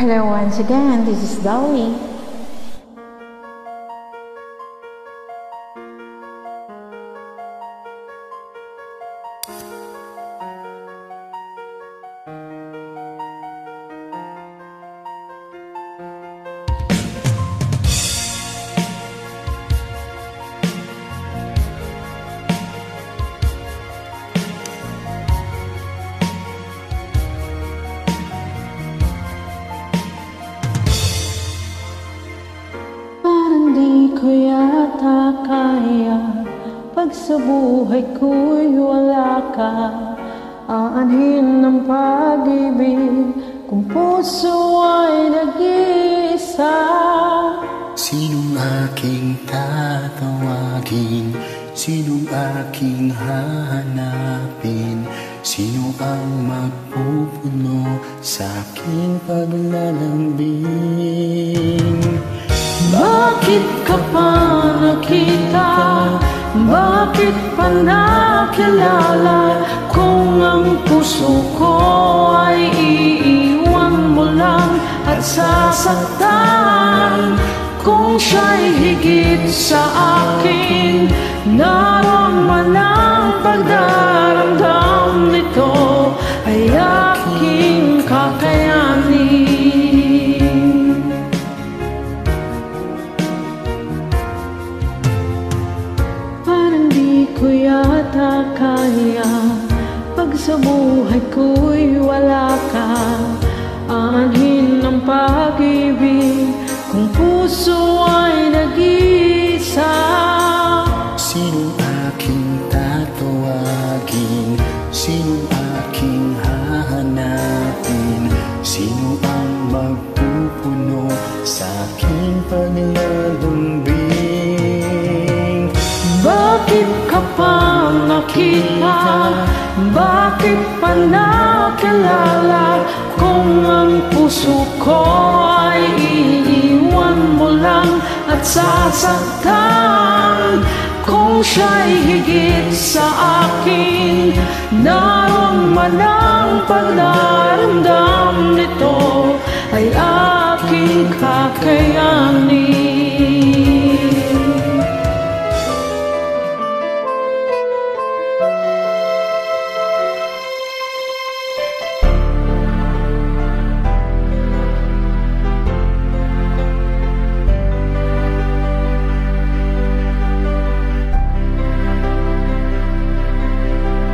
Hello once again, this is Dolly. Di ko yata kaya pag sa buhay ko'y wala ka. Aanhin ng pag-ibig kung puso ay nag-iisa. Sinong aking tatawagin? Sinong aking hahanapin? Sino ang magpupuno sa aking paglalambing? Bakit ka pa nakita? Bakit pa nakilala? Kung ang puso ko ay iiwan mo lang at sasaktan. Kung siya'y higit sa akin, naroon man ang pagdaramdam nito ay aking kakayanin. Ko yata kaya pag sa buhay ko'y wala ka. Aanhin ng pag-ibig kung puso ay nag-iisa. Sinong aking tatawagin? Sinong aking hahanapin? Sino ang magpupuno sa aking paglalambing? Bakit ka pa nakita? Bakit pa nakilala? Kung ang puso ko ay iiwan mo lang at sasaktan. Kung siya'y higit sa akin, naroon man ang pagdaramdam nito ay aking kakayanin.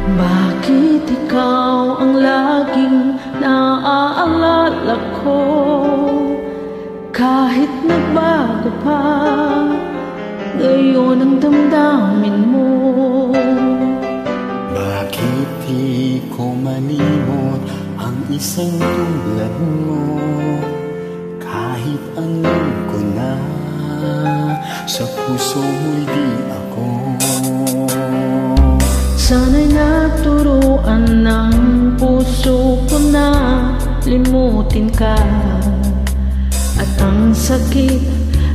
Bakit ikaw ang laging naaalala ko? Kahit nagbago pa, ngayon ang damdamin mo. Bakit di ko malimot ang isang tulad mo? Kahit alam ko na sa puso mo'y di ako. Sana'y naturuan ng puso ko na limutin ka, at ang sakit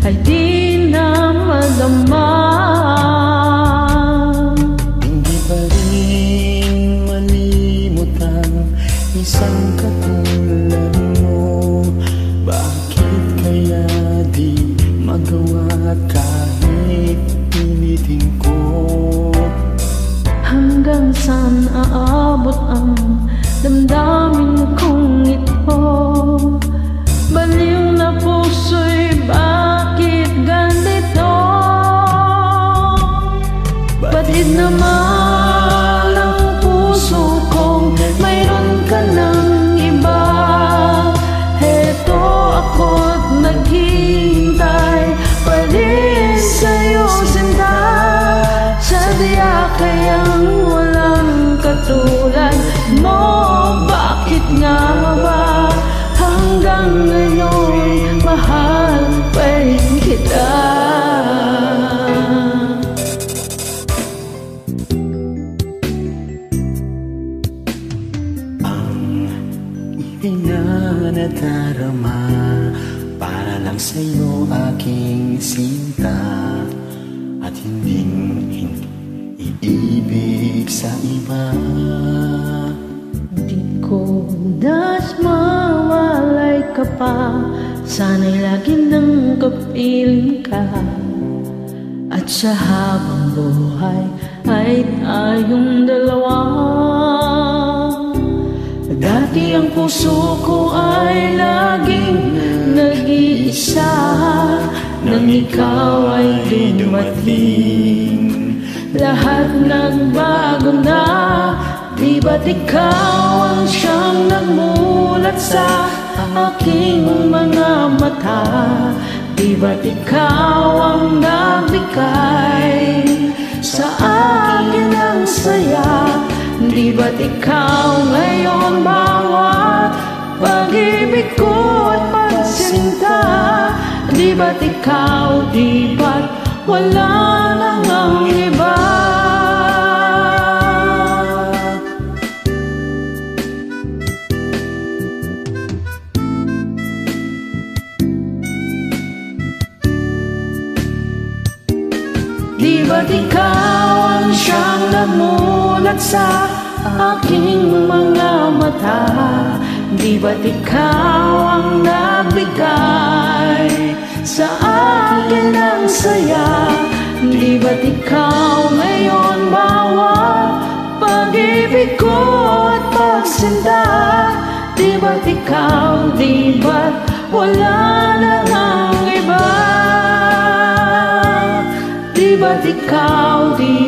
ay di na madama. Hindi pa rin malimutan isang katulad mo. Bakit kaya di magawa kahit pilitin ko? Hanggang saan aabot ang damdamin kong ito? Baliw na puso'y bakit ganito? Batid naman ang puso ko, mayroon ka ng iba. Heto ako't naghihintay pa rin sa'yo, sinta. Sadya kayang walang katulad mo. Bakit nga ba hanggang ngayon mahal pa rin kita? Ang ibig na nadarama para lang sa'yo aking sinta, at hinding iibig sa iba. Di ko das mawalay ka ka pa, sana'y lagi nang kapiling ka. At sa habang buhay ay tayong dalawa. Dati ang puso ko ay laging nag-iisa, nang ikaw ay dumating, lahat nagbago na. Di ba't ikaw ang siyang nagmulat sa aking mga mata? Di ba't ikaw ang nagbigay sa akin ng saya? Di ba't ikaw ngayon bawat pag-ibig ko at pagsinta? Di ba't ikaw, di ba't wala nang ang iba? Di ba't ikaw ang siyang namulat sa aking mga mata? Di ba't ikaw ang nagbigay sa akin ng saya? Di ba't ikaw ngayon bawat pag-ibig ko at pagsinta? Di ba't ikaw, di ba't wala nang ang iba? Di ba't ikaw, di